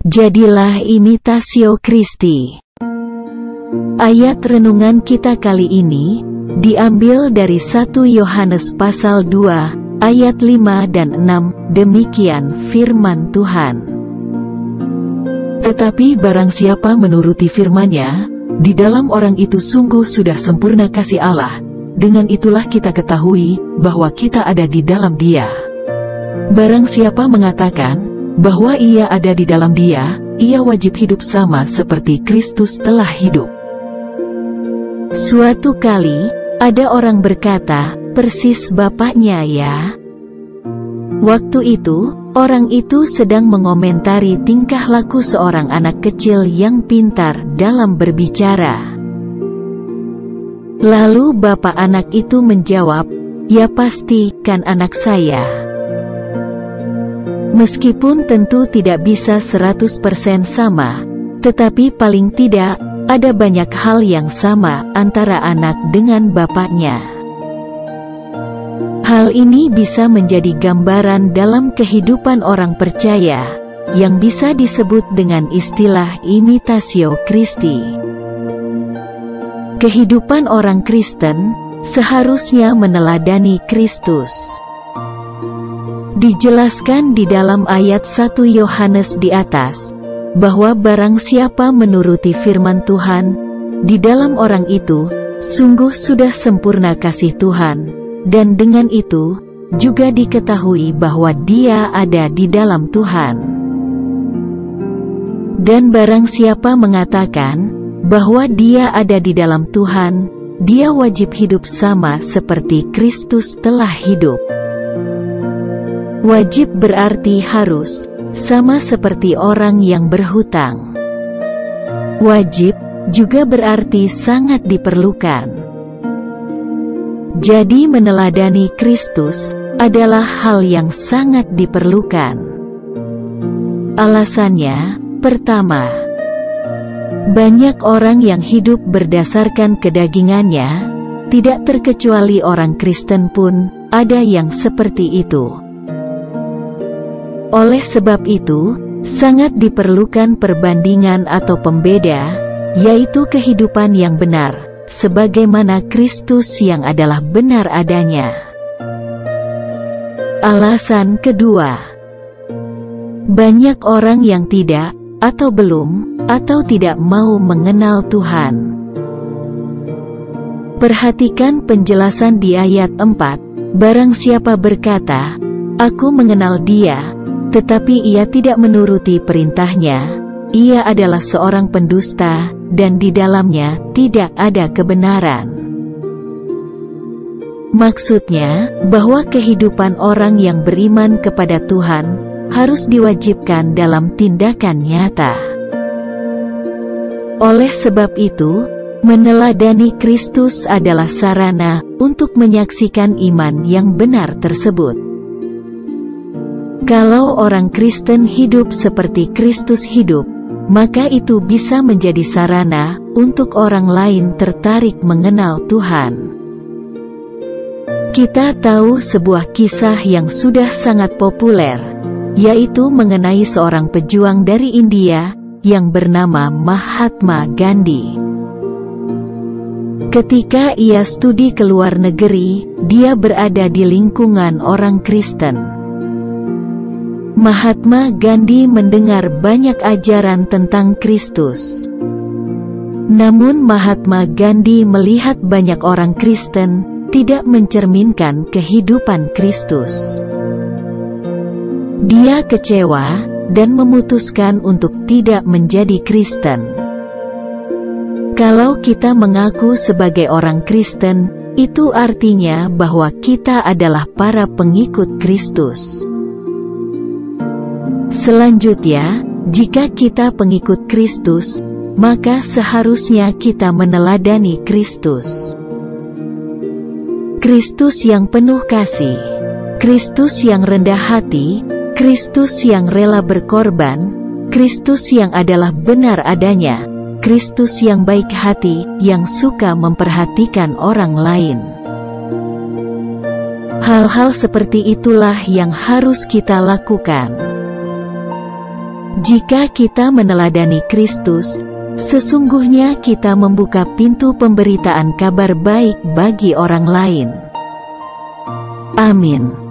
Jadilah imitasio Kristi. Ayat renungan kita kali ini diambil dari 1 Yohanes pasal 2 ayat 5 dan 6. Demikian firman Tuhan. Tetapi barang siapa menuruti firman-Nya, di dalam orang itu sungguh sudah sempurna kasih Allah. Dengan itulah kita ketahui bahwa kita ada di dalam Dia. Barang siapa mengatakan bahwa ia ada di dalam Dia, ia wajib hidup sama seperti Kristus telah hidup. Suatu kali, ada orang berkata, persis bapaknya ya. Waktu itu, orang itu sedang mengomentari tingkah laku seorang anak kecil yang pintar dalam berbicara. Lalu bapak anak itu menjawab, ya pasti, kan anak saya. Meskipun tentu tidak bisa 100% sama, tetapi paling tidak, ada banyak hal yang sama antara anak dengan bapaknya. Hal ini bisa menjadi gambaran dalam kehidupan orang percaya, yang bisa disebut dengan istilah imitasio Kristi. Kehidupan orang Kristen seharusnya meneladani Kristus. Dijelaskan di dalam ayat 1 Yohanes di atas, bahwa barang siapa menuruti firman Tuhan, di dalam orang itu, sungguh sudah sempurna kasih Tuhan, dan dengan itu, juga diketahui bahwa dia ada di dalam Tuhan. Dan barang siapa mengatakan, bahwa dia ada di dalam Tuhan, dia wajib hidup sama seperti Kristus telah hidup. Wajib berarti harus, sama seperti orang yang berhutang. Wajib juga berarti sangat diperlukan. Jadi meneladani Kristus adalah hal yang sangat diperlukan. Alasannya, pertama, banyak orang yang hidup berdasarkan kedagingannya, tidak terkecuali orang Kristen pun, ada yang seperti itu. Oleh sebab itu, sangat diperlukan perbandingan atau pembeda, yaitu kehidupan yang benar, sebagaimana Kristus yang adalah benar adanya. Alasan kedua, banyak orang yang tidak, atau belum, atau tidak mau mengenal Tuhan. Perhatikan penjelasan di ayat 4, barang siapa berkata, aku mengenal Dia, tetapi ia tidak menuruti perintahnya, ia adalah seorang pendusta, dan di dalamnya tidak ada kebenaran. Maksudnya, bahwa kehidupan orang yang beriman kepada Tuhan, harus diwajibkan dalam tindakan nyata. Oleh sebab itu, meneladani Kristus adalah sarana untuk menyaksikan iman yang benar tersebut. Kalau orang Kristen hidup seperti Kristus hidup, maka itu bisa menjadi sarana untuk orang lain tertarik mengenal Tuhan. Kita tahu sebuah kisah yang sudah sangat populer, yaitu mengenai seorang pejuang dari India yang bernama Mahatma Gandhi. Ketika ia studi ke luar negeri, dia berada di lingkungan orang Kristen. Mahatma Gandhi mendengar banyak ajaran tentang Kristus. Namun Mahatma Gandhi melihat banyak orang Kristen tidak mencerminkan kehidupan Kristus. Dia kecewa dan memutuskan untuk tidak menjadi Kristen. Kalau kita mengaku sebagai orang Kristen, itu artinya bahwa kita adalah para pengikut Kristus. Selanjutnya, jika kita pengikut Kristus, maka seharusnya kita meneladani Kristus. Kristus yang penuh kasih, Kristus yang rendah hati, Kristus yang rela berkorban, Kristus yang adalah benar adanya, Kristus yang baik hati, yang suka memperhatikan orang lain. Hal-hal seperti itulah yang harus kita lakukan. Jika kita meneladani Kristus, sesungguhnya kita membuka pintu pemberitaan kabar baik bagi orang lain. Amin.